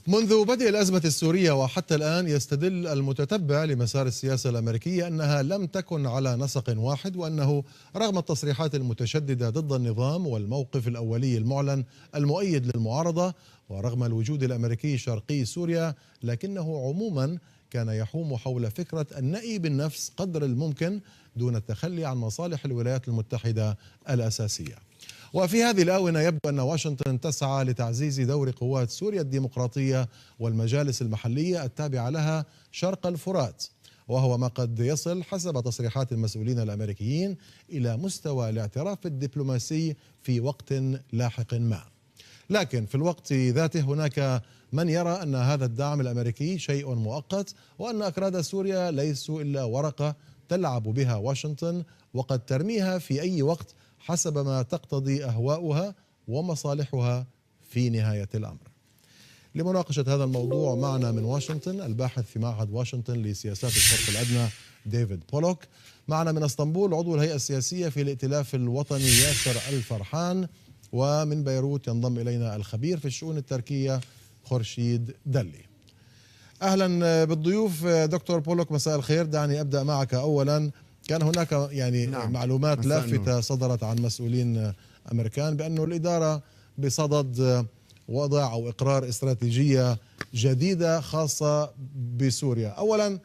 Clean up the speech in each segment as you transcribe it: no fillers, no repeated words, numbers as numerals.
منذ بدء الأزمة السورية وحتى الآن يستدل المتتبع لمسار السياسة الأمريكية أنها لم تكن على نسق واحد، وأنه رغم التصريحات المتشددة ضد النظام والموقف الأولي المعلن المؤيد للمعارضة ورغم الوجود الأمريكي شرقي سوريا، لكنه عموما كان يحوم حول فكرة النأي بالنفس قدر الممكن دون التخلي عن مصالح الولايات المتحدة الأساسية. وفي هذه الآونة يبدو أن واشنطن تسعى لتعزيز دور قوات سوريا الديمقراطية والمجالس المحلية التابعة لها شرق الفرات، وهو ما قد يصل حسب تصريحات المسؤولين الأمريكيين إلى مستوى الاعتراف الدبلوماسي في وقت لاحق ما. لكن في الوقت ذاته هناك من يرى أن هذا الدعم الأمريكي شيء مؤقت، وأن أكراد سوريا ليسوا إلا ورقة تلعب بها واشنطن وقد ترميها في أي وقت حسب ما تقتضي أهواؤها ومصالحها في نهاية الأمر. لمناقشة هذا الموضوع معنا من واشنطن الباحث في معهد واشنطن لسياسات الشرق الأدنى ديفيد بولوك، معنا من اسطنبول عضو الهيئة السياسية في الائتلاف الوطني ياسر الفرحان، ومن بيروت ينضم إلينا الخبير في الشؤون التركية خورشيد دلي. أهلا بالضيوف. دكتور بولوك مساء الخير. دعني أبدأ معك أولا. كان هناك معلومات لافتة صدرت عن مسؤولين أمريكان بأن الإدارة بصدد وضع أو إقرار استراتيجية جديدة خاصة بسوريا. أولا،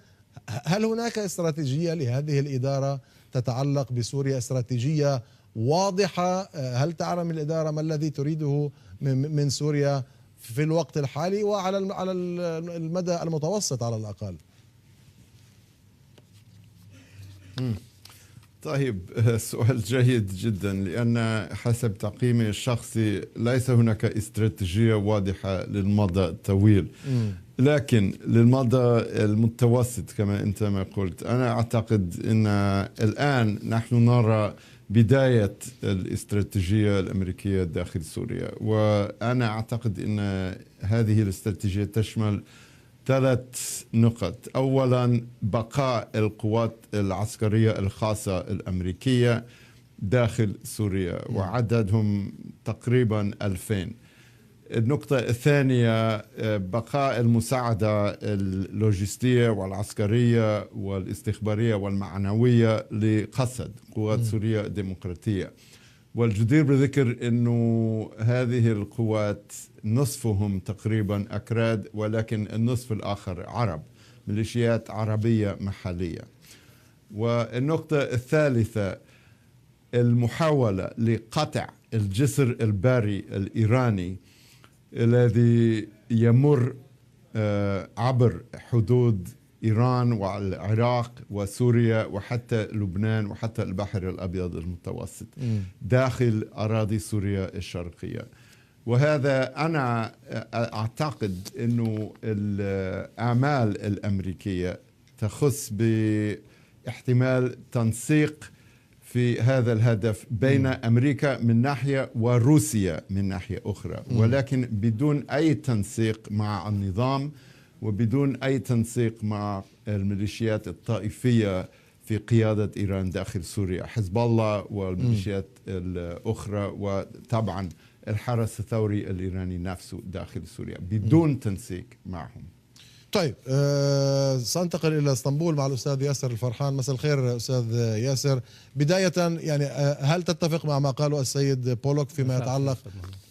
هل هناك استراتيجية لهذه الإدارة تتعلق بسوريا، استراتيجية واضحة؟ هل تعلم الإدارة ما الذي تريده من سوريا في الوقت الحالي وعلى المدى المتوسط على الأقل؟ طيب، سؤال جيد جدا، لأن حسب تقييمي الشخصي ليس هناك استراتيجية واضحة للمدى الطويل، لكن للمدى المتوسط كما أنت ما قلت. أنا أعتقد أن الآن نحن نرى بداية الاستراتيجية الأمريكية داخل سوريا، وأنا أعتقد أن هذه الاستراتيجية تشمل 3 نقط. أولا، بقاء القوات العسكرية الخاصة الأمريكية داخل سوريا وعددهم تقريبا 2000. النقطة الثانية، بقاء المساعدة اللوجستية والعسكرية والاستخبارية والمعنوية لقصد قوات سوريا الديمقراطية. والجدير بالذكر أنه هذه القوات نصفهم تقريبا أكراد، ولكن النصف الآخر عرب، ميليشيات عربية محلية. والنقطة الثالثة، المحاولة لقطع الجسر البري الإيراني الذي يمر عبر حدود إيران والعراق وسوريا وحتى لبنان وحتى البحر الأبيض المتوسط داخل أراضي سوريا الشرقية. وهذا أنا أعتقد أنه الأعمال الأمريكية تخص باحتمال تنسيق في هذا الهدف بين أمريكا من ناحية وروسيا من ناحية أخرى، ولكن بدون أي تنسيق مع النظام وبدون أي تنسيق مع الميليشيات الطائفية في قيادة إيران داخل سوريا، حزب الله والميليشيات الأخرى، وطبعا الحرس الثوري الإيراني نفسه داخل سوريا، بدون تنسيق معهم. طيب، سأنتقل إلى اسطنبول مع الأستاذ ياسر الفرحان. مساء الخير أستاذ ياسر. بداية يعني هل تتفق مع ما قاله السيد بولوك فيما يتعلق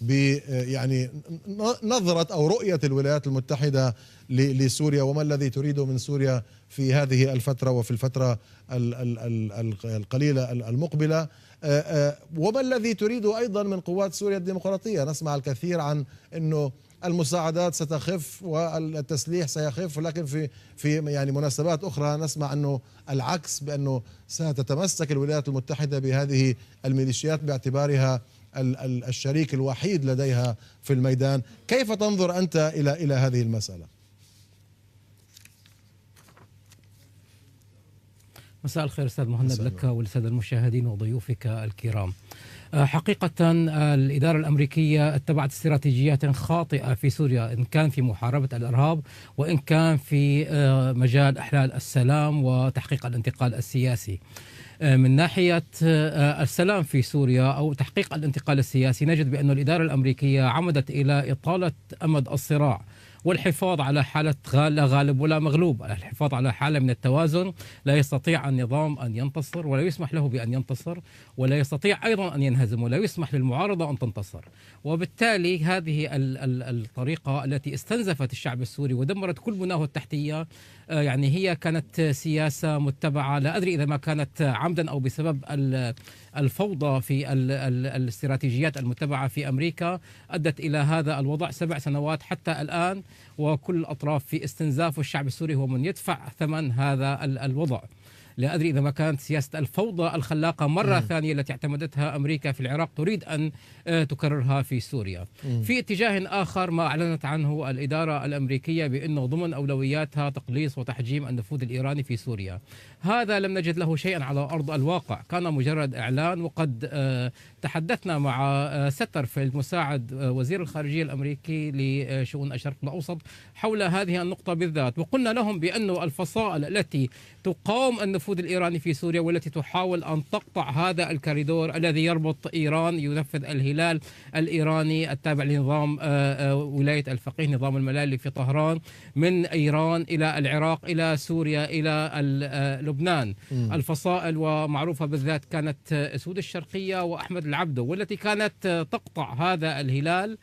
ب يعني نظرة أو رؤية الولايات المتحدة لسوريا وما الذي تريده من سوريا في هذه الفترة وفي الفترة القليلة المقبلة، وما الذي تريده أيضا من قوات سوريا الديمقراطية؟ نسمع الكثير عن أنه المساعدات ستخف والتسليح سيخف، ولكن في يعني مناسبات أخرى نسمع أنه العكس، بأنه ستتمسك الولايات المتحدة بهذه الميليشيات باعتبارها الشريك الوحيد لديها في الميدان. كيف تنظر أنت إلى هذه المسألة؟ مساء الخير أستاذ مهند لك وللسادة المشاهدين وضيوفك الكرام. حقيقة الإدارة الأمريكية اتبعت استراتيجيات خاطئة في سوريا، إن كان في محاربة الإرهاب وإن كان في مجال إحلال السلام وتحقيق الانتقال السياسي. من ناحية السلام في سوريا أو تحقيق الانتقال السياسي، نجد بأن الإدارة الأمريكية عمدت إلى إطالة أمد الصراع والحفاظ على حالة لا غالب ولا مغلوب، الحفاظ على حالة من التوازن. لا يستطيع النظام أن ينتصر ولا يسمح له بأن ينتصر، ولا يستطيع أيضا أن ينهزم، ولا يسمح للمعارضة أن تنتصر. وبالتالي هذه الطريقة التي استنزفت الشعب السوري ودمرت كل بناه التحتية، يعني هي كانت سياسة متبعة، لا أدري إذا ما كانت عمدا أو بسبب الفوضى في الاستراتيجيات المتبعة في أمريكا، أدت إلى هذا الوضع 7 سنوات حتى الآن، وكل الأطراف في استنزاف، والشعب السوري هو من يدفع ثمن هذا الوضع. لا أدري إذا ما كانت سياسة الفوضى الخلاقة مرة ثانية التي اعتمدتها أمريكا في العراق تريد أن تكررها في سوريا. في اتجاه آخر ما أعلنت عنه الإدارة الأمريكية بأنه ضمن أولوياتها تقليص وتحجيم النفوذ الإيراني في سوريا. هذا لم نجد له شيئا على أرض الواقع، كان مجرد إعلان. وقد تحدثنا مع سترفيلد مساعد وزير الخارجية الأمريكي لشؤون الشرق الأوسط حول هذه النقطة بالذات، وقلنا لهم بأن الفصائل التي تقاوم النفوذ الإيراني في سوريا والتي تحاول أن تقطع هذا الكوريدور الذي يربط إيران، ينفذ الهلال الإيراني التابع لنظام ولاية الفقيه، نظام الملالي في طهران، من إيران إلى العراق إلى سوريا إلى لبنان. الفصائل ومعروفة بالذات كانت سود الشرقية وأحمد العبدو، والتي كانت تقطع هذا الهلال.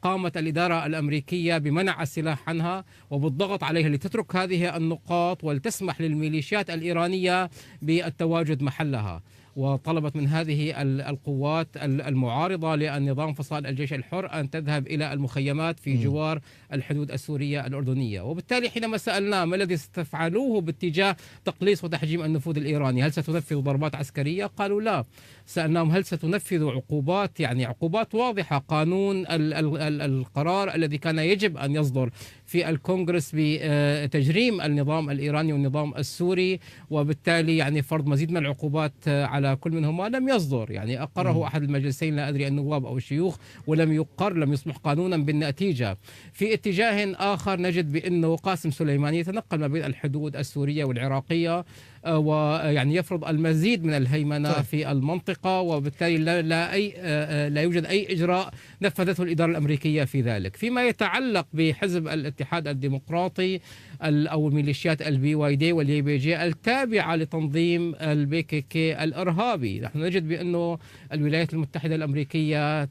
قامت الإدارة الأمريكية بمنع السلاح عنها وبالضغط عليها لتترك هذه النقاط ولتسمح للميليشيات الإيرانية بالتواجد محلها، وطلبت من هذه القوات المعارضة للنظام فصائل الجيش الحر أن تذهب إلى المخيمات في جوار الحدود السورية الأردنية. وبالتالي حينما سألناه ما الذي ستفعلوه باتجاه تقليص وتحجيم النفوذ الإيراني، هل ستنفذ ضربات عسكرية؟ قالوا لا. سألناهم هل ستنفذ عقوبات، يعني عقوبات واضحة، قانون القرار الذي كان يجب أن يصدر في الكونغرس بتجريم النظام الإيراني والنظام السوري، وبالتالي يعني فرض مزيد من العقوبات على كل منهما، لم يصدر. يعني أقره أحد المجلسين، لا أدري النواب أو الشيوخ، ولم يقر، لم يصبح قانونا بالنتيجة. في اتجاه آخر نجد بأنه قاسم سليماني يتنقل ما بين الحدود السورية والعراقية، ويعني يفرض المزيد من الهيمنة في المنطقة، وبالتالي لا يوجد أي إجراء نفذته الإدارة الأمريكية في ذلك. فيما يتعلق بحزب الاتحاد الديمقراطي أو ميليشيات الBYD والYPG التابعة لتنظيم الPKK الإرهابي، نحن نجد بأنه الولايات المتحدة الأمريكية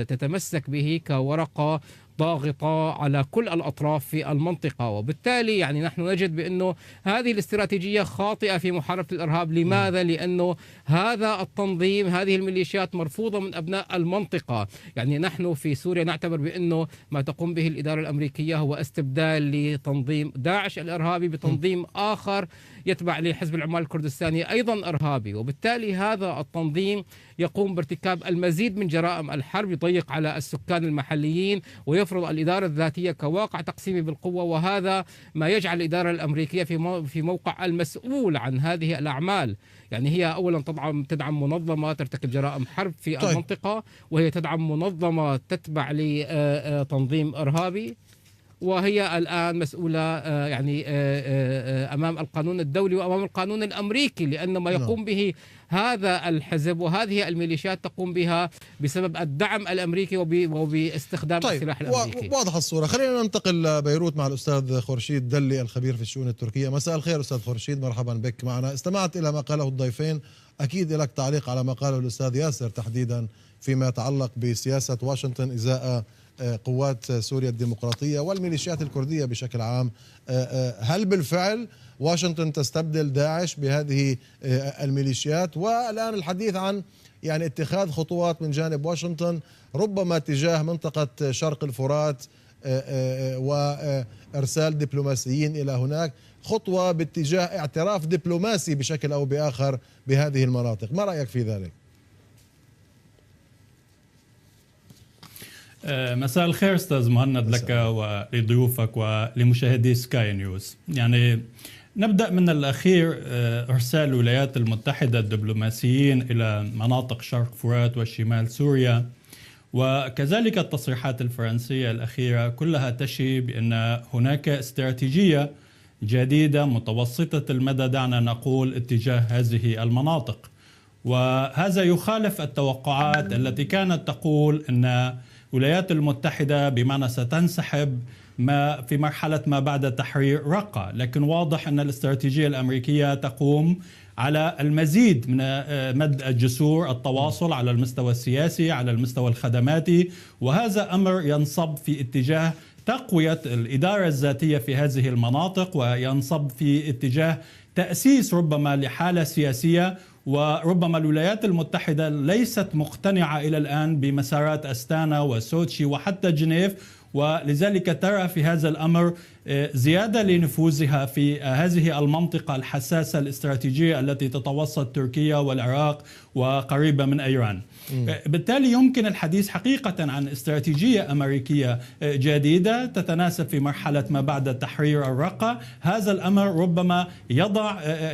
تتمسك به كورقة ضاغطة على كل الأطراف في المنطقة. وبالتالي يعني نحن نجد بأنه هذه الاستراتيجية خاطئة في محاربة الإرهاب. لماذا؟ لأنه هذا التنظيم، هذه الميليشيات مرفوضة من أبناء المنطقة. يعني نحن في سوريا نعتبر بأنه ما تقوم به الإدارة الأمريكية هو استبدال لتنظيم داعش الإرهابي بتنظيم آخر يتبع لحزب العمال الكردستاني أيضا إرهابي. وبالتالي هذا التنظيم يقوم بارتكاب المزيد من جرائم الحرب، يضيق على السكان المحليين ويفرض الإدارة الذاتية كواقع تقسيمي بالقوة. وهذا ما يجعل الإدارة الأمريكية في موقع المسؤول عن هذه الأعمال. يعني هي أولا تدعم منظمة ترتكب جرائم حرب في المنطقة، وهي تدعم منظمة تتبع لتنظيم إرهابي، وهي الآن مسؤولة يعني أمام القانون الدولي وأمام القانون الأمريكي، لأن ما يقوم به هذا الحزب وهذه الميليشيات تقوم بها بسبب الدعم الأمريكي وباستخدام السلاح الأمريكي. واضح الصورة. خلينا ننتقل بيروت مع الأستاذ خورشيد دلي الخبير في الشؤون التركية. مساء الخير أستاذ خورشيد، مرحبا بك معنا. استمعت إلى ما قاله الضيفين، أكيد لك تعليق على ما قاله الأستاذ ياسر تحديدا فيما يتعلق بسياسة واشنطن إزاء قوات سوريا الديمقراطية والميليشيات الكردية بشكل عام. هل بالفعل واشنطن تستبدل داعش بهذه الميليشيات؟ والآن الحديث عن يعني اتخاذ خطوات من جانب واشنطن ربما تجاه منطقة شرق الفرات وإرسال دبلوماسيين إلى هناك، خطوة باتجاه اعتراف دبلوماسي بشكل أو بآخر بهذه المناطق. ما رأيك في ذلك؟ مساء الخير أستاذ مهند لك ولضيوفك ولمشاهدي سكاي نيوز. يعني نبدأ من الأخير، إرسال الولايات المتحدة الدبلوماسيين إلى مناطق شرق فرات وشمال سوريا، وكذلك التصريحات الفرنسية الأخيرة، كلها تشي بأن هناك استراتيجية جديدة متوسطة المدى، دعنا نقول، اتجاه هذه المناطق. وهذا يخالف التوقعات التي كانت تقول أن الولايات المتحدة بمعنى ستنسحب في مرحلة ما بعد تحرير رقة. لكن واضح أن الاستراتيجية الأمريكية تقوم على المزيد من مد الجسور التواصل على المستوى السياسي، على المستوى الخدماتي، وهذا أمر ينصب في اتجاه تقوية الإدارة الذاتية في هذه المناطق، وينصب في اتجاه تأسيس ربما لحالة سياسية. وربما الولايات المتحدة ليست مقتنعة إلى الآن بمسارات أستانا وسوتشي وحتى جنيف، ولذلك ترى في هذا الأمر زيادة لنفوذها في هذه المنطقة الحساسة الاستراتيجية التي تتوسط تركيا والعراق وقريبة من إيران. بالتالي يمكن الحديث حقيقة عن استراتيجية أمريكية جديدة تتناسب في مرحلة ما بعد تحرير الرقة. هذا الأمر ربما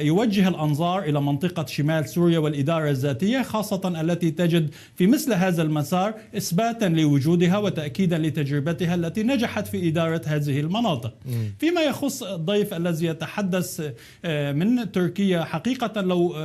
يوجه الأنظار إلى منطقة شمال سوريا والإدارة الذاتية، خاصة التي تجد في مثل هذا المسار إثباتا لوجودها وتأكيدا لتجربتها التي نجحت في إدارة هذه المناطق. فيما يخص الضيف الذي يتحدث من تركيا، حقيقة لو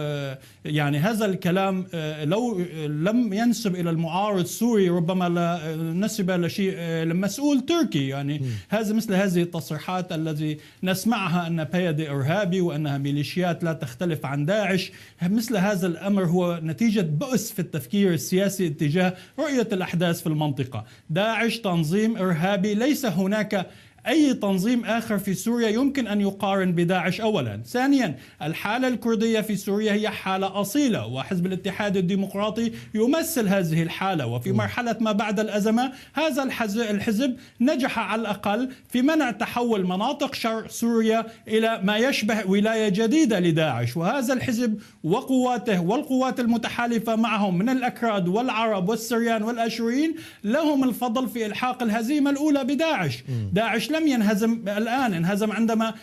يعني هذا الكلام لو لم ينسب إلى المعارض السوري ربما نسب لشيء لمسؤول تركي. يعني مثل هذه التصريحات التي نسمعها أن بيادي إرهابي وأنها ميليشيات لا تختلف عن داعش، مثل هذا الأمر هو نتيجة بؤس في التفكير السياسي اتجاه رؤية الأحداث في المنطقة. داعش تنظيم إرهابي، ليس هناك أي تنظيم آخر في سوريا يمكن أن يقارن بداعش أولا. ثانيا، الحالة الكردية في سوريا هي حالة أصيلة، وحزب الاتحاد الديمقراطي يمثل هذه الحالة. وفي مرحلة ما بعد الأزمة هذا الحزب نجح على الأقل في منع تحول مناطق شرق سوريا إلى ما يشبه ولاية جديدة لداعش. وهذا الحزب وقواته والقوات المتحالفة معهم من الأكراد والعرب والسريان والأشوريين لهم الفضل في إلحاق الهزيمة الأولى بداعش. داعش لم ينهزم الآن، انهزم عندما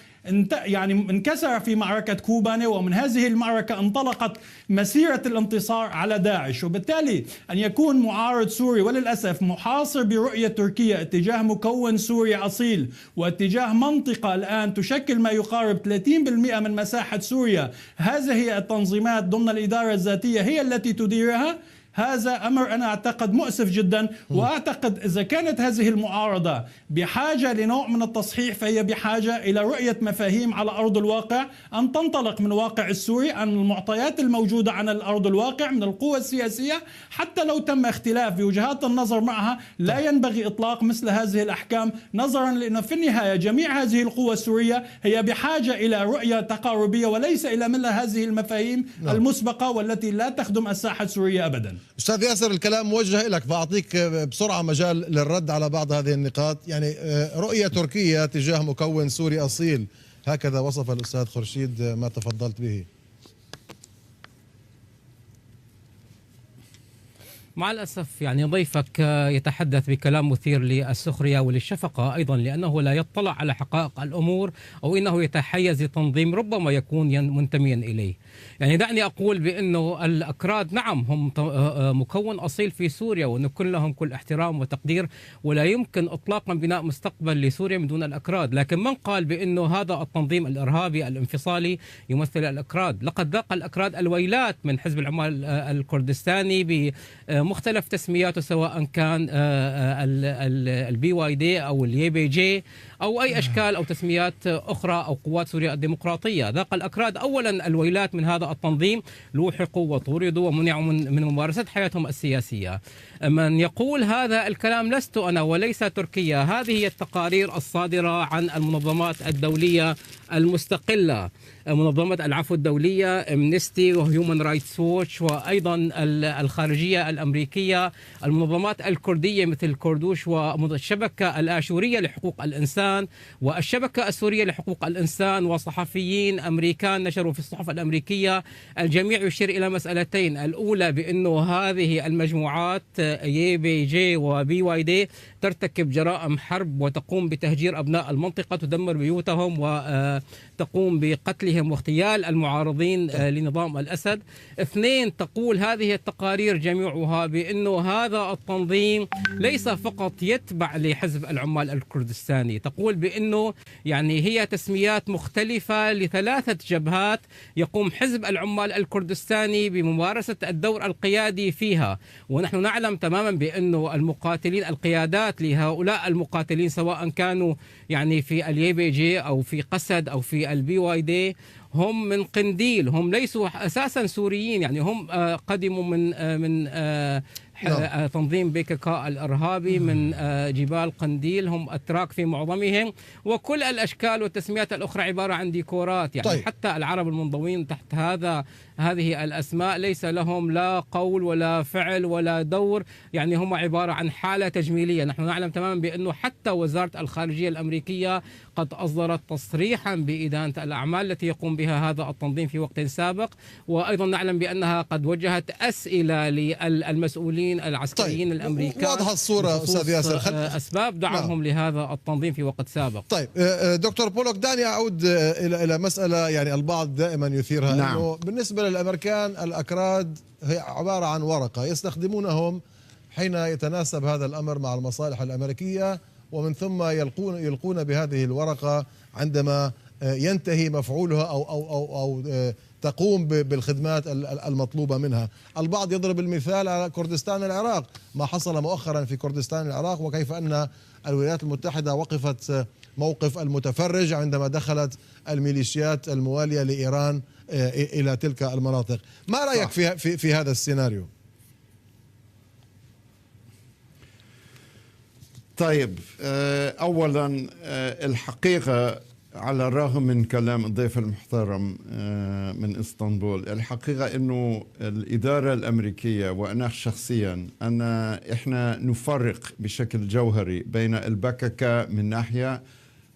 انكسر في معركة كوباني، ومن هذه المعركة انطلقت مسيرة الانتصار على داعش. وبالتالي أن يكون معارض سوري وللأسف محاصر برؤية تركيا اتجاه مكون سوري أصيل واتجاه منطقة الآن تشكل ما يقارب 30% من مساحة سوريا، هذه التنظيمات ضمن الإدارة الذاتية هي التي تديرها، هذا أمر أنا أعتقد مؤسف جدا. وأعتقد إذا كانت هذه المعارضة بحاجة لنوع من التصحيح فهي بحاجة إلى رؤية مفاهيم على أرض الواقع، أن تنطلق من الواقع السوري، عن المعطيات الموجودة عن الأرض الواقع من القوى السياسية. حتى لو تم اختلاف بوجهات النظر معها لا ينبغي إطلاق مثل هذه الأحكام، نظرا لأن في النهاية جميع هذه القوى السورية هي بحاجة إلى رؤية تقاربية وليس إلى مثل هذه المفاهيم المسبقة والتي لا تخدم الساحة السورية أبدا. أستاذ ياسر، الكلام موجه لك، فأعطيك بسرعة مجال للرد على بعض هذه النقاط. يعني رؤية تركيا تجاه مكون سوري أصيل، هكذا وصف الأستاذ خورشيد ما تفضلت به. مع الأسف يعني ضيفك يتحدث بكلام مثير للسخرية وللشفقة أيضا، لأنه لا يطلع على حقائق الأمور أو إنه يتحيز لتنظيم ربما يكون منتميا إليه. يعني دعني أقول بأنه الأكراد نعم هم مكون أصيل في سوريا ونكن لهم كل احترام وتقدير، ولا يمكن إطلاقا بناء مستقبل لسوريا من دون الأكراد. لكن من قال بأنه هذا التنظيم الإرهابي الانفصالي يمثل الأكراد؟ لقد ذاق الأكراد الويلات من حزب العمال الكردستاني بمختلف تسمياته، سواء كان البي واي دي أو اليي بي جي أو أي أشكال أو تسميات أخرى أو قوات سوريا الديمقراطية. ذاق الأكراد أولا الويلات من هذا التنظيم، لوحقوا وطردوا ومنعوا من ممارسة حياتهم السياسية. من يقول هذا الكلام لست أنا وليس تركيا، هذه هي التقارير الصادرة عن المنظمات الدولية المستقلة، منظمة العفو الدولية، امنستي وهيومن رايتس ووتش، وأيضا الخارجية الأمريكية، المنظمات الكردية مثل كردوش والشبكة الآشورية لحقوق الإنسان والشبكة السورية لحقوق الإنسان، وصحفيين أمريكان نشروا في الصحف الأمريكية. الجميع يشير إلى مسألتين: الأولى بأنه هذه المجموعات يي بي جي وبي واي دي ترتكب جرائم حرب وتقوم بتهجير أبناء المنطقة، تدمر بيوتهم وتقوم بقتلهم اغتيالهم واغتيال المعارضين لنظام الأسد. 2، تقول هذه التقارير جميعها بأنه هذا التنظيم ليس فقط يتبع لحزب العمال الكردستاني، تقول بأنه يعني هي تسميات مختلفة ل3 جبهات يقوم حزب العمال الكردستاني بممارسة الدور القيادي فيها. ونحن نعلم تماما بأنه المقاتلين، القيادات لهؤلاء المقاتلين سواء كانوا يعني في اليي جي أو في قسد أو في الBYD هم من قنديل، هم ليسوا أساسا سوريين، يعني هم قدموا من تنظيم PKK الإرهابي من جبال قنديل، هم أتراك في معظمهم، وكل الأشكال والتسميات الأخرى عبارة عن ديكورات يعني. طيب. حتى العرب المنضوين تحت هذه الأسماء ليس لهم لا قول ولا فعل ولا دور، يعني هم عبارة عن حالة تجميلية. نحن نعلم تماما بأنه حتى وزارة الخارجية الأمريكية قد أصدرت تصريحا بإدانة الأعمال التي يقوم بها هذا التنظيم في وقت سابق، وأيضا نعلم بأنها قد وجهت أسئلة للمسؤولين العسكريين طيب. الأمريكان. واضحة الصورة أستاذ ياسر. أسباب دعمهم لهذا التنظيم في وقت سابق. طيب دكتور بولوك، دعني أعود إلى مسألة يعني البعض دائما يثيرها. نعم. أنه بالنسبة للأمريكان الأكراد هي عبارة عن ورقة يستخدمونهم حين يتناسب هذا الأمر مع المصالح الأمريكية، ومن ثم يلقون بهذه الورقة عندما ينتهي مفعولها أو تقوم بالخدمات المطلوبة منها. البعض يضرب المثال على كردستان العراق، ما حصل مؤخرا في كردستان العراق، وكيف أن الولايات المتحدة وقفت موقف المتفرج عندما دخلت الميليشيات الموالية لإيران إلى تلك المناطق. ما رأيك في هذا السيناريو؟ طيب، أولا الحقيقة على الرغم من كلام الضيف المحترم من إسطنبول، الحقيقة أنه الإدارة الأمريكية وأنا شخصيا إحنا نفرق بشكل جوهري بين البككة من ناحية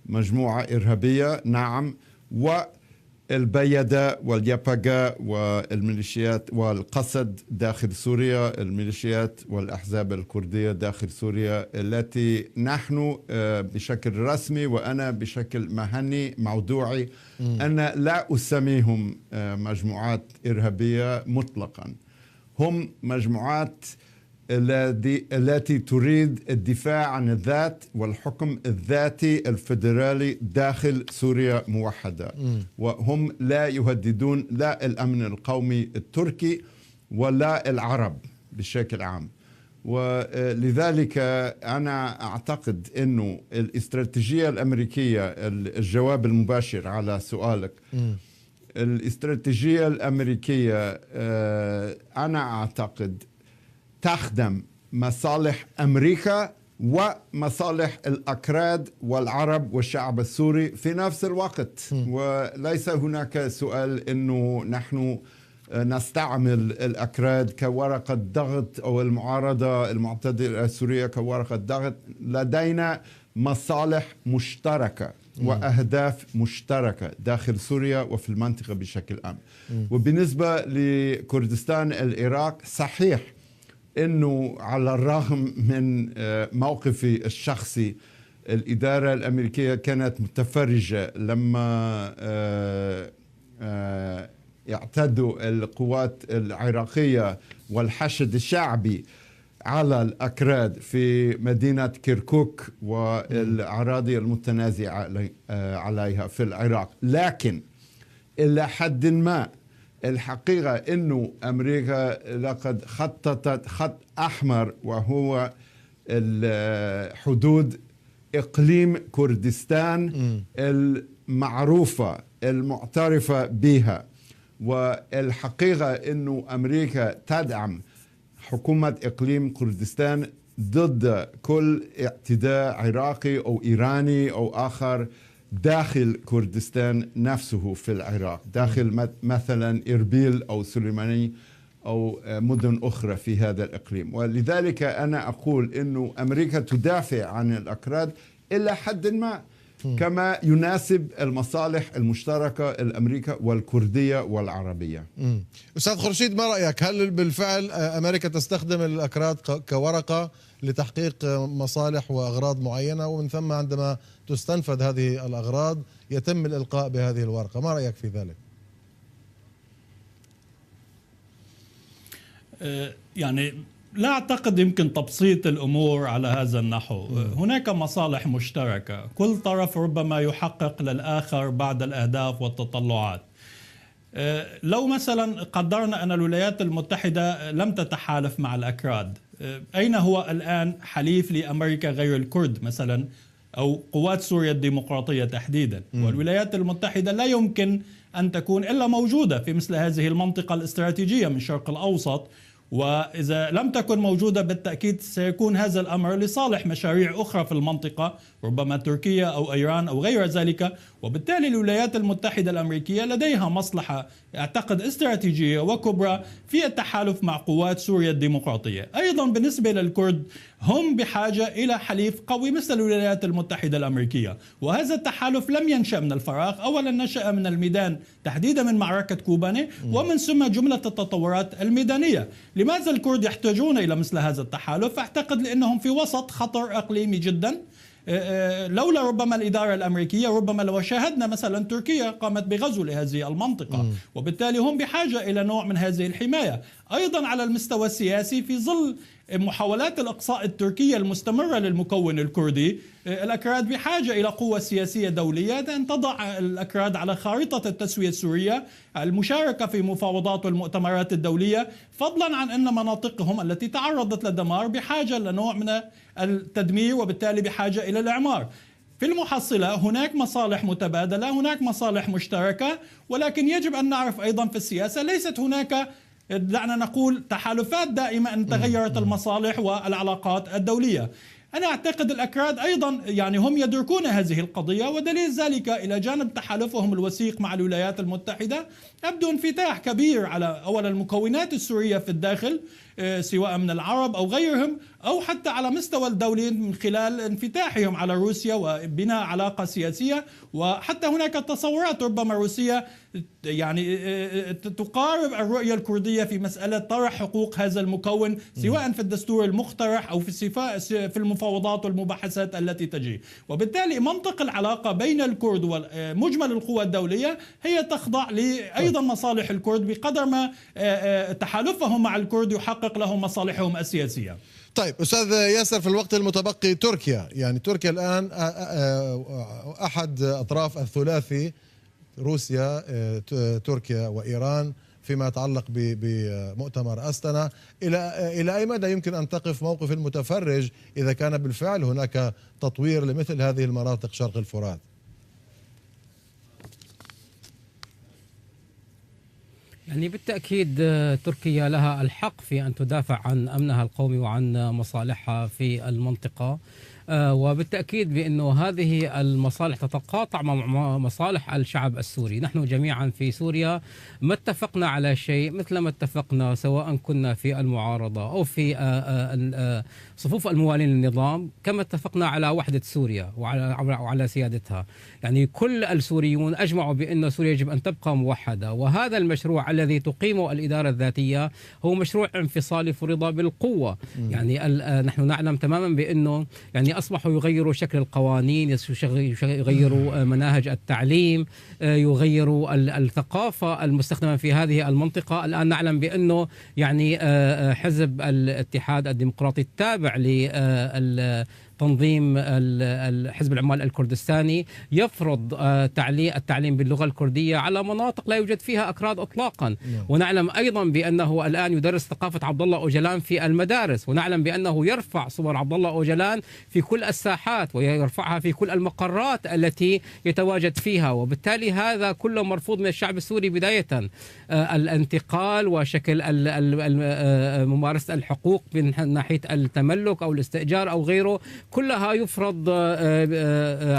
مجموعة إرهابية نعم، والبيدة واليابقة والميليشيات والقسد داخل سوريا، الميليشيات والأحزاب الكردية داخل سوريا التي نحن بشكل رسمي وأنا بشكل مهني موضوعي أنا لا أسميهم مجموعات إرهابية مطلقا. هم مجموعات التي تريد الدفاع عن الذات والحكم الذاتي الفيدرالي داخل سوريا موحدة، وهم لا يهددون لا الأمن القومي التركي ولا العرب بشكل عام. ولذلك أنا أعتقد أنه الاستراتيجية الأمريكية، الجواب المباشر على سؤالك، الاستراتيجية الأمريكية أنا أعتقد تخدم مصالح أمريكا ومصالح الأكراد والعرب والشعب السوري في نفس الوقت. وليس هناك سؤال أنه نحن نستعمل الأكراد كورقة ضغط أو المعارضة المعتدلة السورية كورقة ضغط. لدينا مصالح مشتركة وأهداف مشتركة داخل سوريا وفي المنطقة بشكل عام. وبالنسبة لكردستان العراق، صحيح أنه على الرغم من موقفي الشخصي الإدارة الأمريكية كانت متفرجة لما اعتدوا القوات العراقية والحشد الشعبي على الأكراد في مدينة كيركوك والأراضي المتنازعة عليها في العراق. لكن إلى حد ما الحقيقة أنه أمريكا لقد خططت خط أحمر، وهو الحدود إقليم كردستان المعروفة المعترفة بها. والحقيقة أنه أمريكا تدعم حكومة إقليم كردستان ضد كل اعتداء عراقي أو إيراني أو آخر داخل كردستان نفسه في العراق، داخل مثلا إربيل أو سليماني أو مدن أخرى في هذا الإقليم. ولذلك أنا أقول أنه أمريكا تدافع عن الأكراد إلى حد ما، كما يناسب المصالح المشتركة الأمريكية والكردية والعربية. أستاذ خورشيد، ما رأيك؟ هل بالفعل أمريكا تستخدم الأكراد كورقة لتحقيق مصالح وأغراض معينة، ومن ثم عندما تستنفذ هذه الأغراض يتم الإلقاء بهذه الورقة؟ ما رأيك في ذلك؟ يعني لا أعتقد يمكن تبسيط الأمور على هذا النحو. هناك مصالح مشتركة، كل طرف ربما يحقق للآخر بعض الأهداف والتطلعات. لو مثلا قدرنا أن الولايات المتحدة لم تتحالف مع الأكراد، أين هو الآن حليف لأمريكا غير الكرد مثلا أو قوات سوريا الديمقراطية تحديدا؟ والولايات المتحدة لا يمكن أن تكون إلا موجودة في مثل هذه المنطقة الاستراتيجية من الشرق الأوسط، وإذا لم تكن موجودة بالتأكيد سيكون هذا الأمر لصالح مشاريع أخرى في المنطقة، ربما تركيا أو إيران أو غير ذلك. وبالتالي الولايات المتحدة الأمريكية لديها مصلحة أعتقد استراتيجية وكبرى في التحالف مع قوات سوريا الديمقراطية. أيضا بالنسبة للكرد، هم بحاجة إلى حليف قوي مثل الولايات المتحدة الأمريكية، وهذا التحالف لم ينشأ من الفراغ. أولا نشأ من الميدان تحديدا من معركة كوباني، ومن ثم جملة التطورات الميدانية. لماذا الكرد يحتاجون إلى مثل هذا التحالف؟ أعتقد لأنهم في وسط خطر إقليمي جدا. لولا ربما الإدارة الأمريكية ربما لو شاهدنا مثلا تركيا قامت بغزو لهذه المنطقة، وبالتالي هم بحاجة إلى نوع من هذه الحماية. أيضا على المستوى السياسي، في ظل محاولات الإقصاء التركية المستمرة للمكون الكردي، الأكراد بحاجة إلى قوة سياسية دولية أن تضع الأكراد على خارطة التسوية السورية، المشاركة في مفاوضات والمؤتمرات الدولية، فضلا عن أن مناطقهم التي تعرضت للدمار بحاجة لنوع من التدمير، وبالتالي بحاجة إلى الإعمار. في المحصلة هناك مصالح متبادلة، هناك مصالح مشتركة، ولكن يجب أن نعرف أيضا في السياسة ليست هناك، دعنا نقول، تحالفات دائمة أن تغيرت المصالح والعلاقات الدولية. أنا أعتقد الأكراد أيضا يعني هم يدركون هذه القضية، ودليل ذلك إلى جانب تحالفهم الوثيق مع الولايات المتحدة يبدو انفتاح كبير على أولا المكونات السورية في الداخل، سواء من العرب أو غيرهم، أو حتى على مستوى الدولي من خلال انفتاحهم على روسيا وبناء علاقة سياسية. وحتى هناك تصورات ربما روسية يعني تقارب الرؤية الكردية في مسألة طرح حقوق هذا المكون، سواء في الدستور المقترح أو في المفاوضات والمباحثات التي تجري. وبالتالي منطق العلاقة بين الكرد ومجمل القوى الدولية هي تخضع لأيضا مصالح الكرد بقدر ما تحالفهم مع الكرد يحقق لهم مصالحهم السياسية. طيب أستاذ ياسر، في الوقت المتبقي تركيا، يعني تركيا الآن أحد أطراف الثلاثي روسيا تركيا وإيران فيما يتعلق بمؤتمر أستنا. إلى أي مدى يمكن أن تقف موقف المتفرج إذا كان بالفعل هناك تطوير لمثل هذه المناطق شرق الفرات؟ يعني بالتأكيد تركيا لها الحق في أن تدافع عن أمنها القومي وعن مصالحها في المنطقة، وبالتأكيد بأنه هذه المصالح تتقاطع مع مصالح الشعب السوري. نحن جميعا في سوريا ما اتفقنا على شيء مثل ما اتفقنا، سواء كنا في المعارضة أو في صفوف الموالين للنظام، كما اتفقنا على وحدة سوريا وعلى سيادتها. يعني كل السوريون أجمعوا بأن سوريا يجب أن تبقى موحدة، وهذا المشروع الذي تقيمه الإدارة الذاتية هو مشروع انفصالي فرض بالقوة. يعني نحن نعلم تماما بأنه يعني أصبحوا يغيروا شكل القوانين، يغيروا مناهج التعليم، يغيروا الثقافة المستخدمة في هذه المنطقة. الآن نعلم بأنه يعني حزب الاتحاد الديمقراطي التابع تنظيم حزب العمال الكردستاني يفرض التعليم باللغة الكردية على مناطق لا يوجد فيها أكراد إطلاقا. ونعلم أيضا بأنه الآن يدرس ثقافة عبد الله أوجلان في المدارس، ونعلم بأنه يرفع صور عبد الله أوجلان في كل الساحات ويرفعها في كل المقرات التي يتواجد فيها. وبالتالي هذا كله مرفوض من الشعب السوري بداية. الانتقال وشكل ممارسة الحقوق من ناحية التملك أو الاستئجار أو غيره، كلها يفرض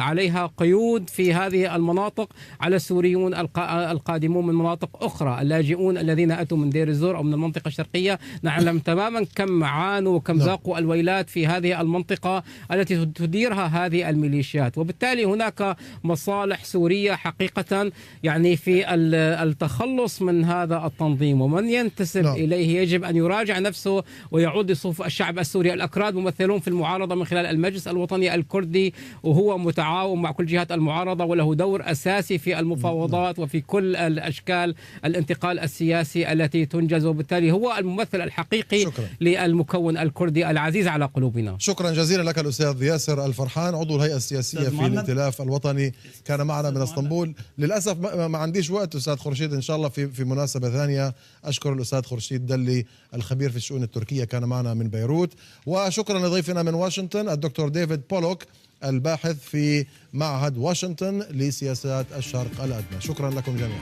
عليها قيود في هذه المناطق على السوريون القادمون من مناطق أخرى. اللاجئون الذين أتوا من دير الزور أو من المنطقة الشرقية نعلم تماما كم عانوا وكم ذاقوا الويلات في هذه المنطقة التي تديرها هذه الميليشيات. وبالتالي هناك مصالح سورية حقيقة يعني في التخلص من هذا التنظيم، ومن ينتسب إليه يجب أن يراجع نفسه ويعود لصفوف الشعب السوري. الأكراد ممثلون في المعارضة من خلال المجلس الوطني الكردي، وهو متعاون مع كل جهات المعارضة وله دور أساسي في المفاوضات وفي كل الأشكال الانتقال السياسي التي تنجز، وبالتالي هو الممثل الحقيقي للمكون الكردي العزيز على قلوبنا. شكرا جزيلا لك الأستاذ ياسر الفرحان عضو الهيئة السياسية في الائتلاف الوطني، كان معنا من اسطنبول. للأسف ما عنديش وقت أستاذ خورشيد، إن شاء الله في مناسبة ثانية. أشكر الأستاذ خورشيد دلي الخبير في الشؤون التركية، كان معنا من بيروت. وشكرا لضيفنا من واشنطن الدكتور ديفيد بولوك الباحث في معهد واشنطن لسياسات الشرق الأدنى. شكرا لكم جميعا.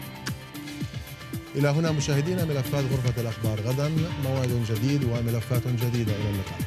إلى هنا مشاهدينا ملفات غرفة الأخبار، غدا موعد جديد وملفات جديدة. إلى اللقاء.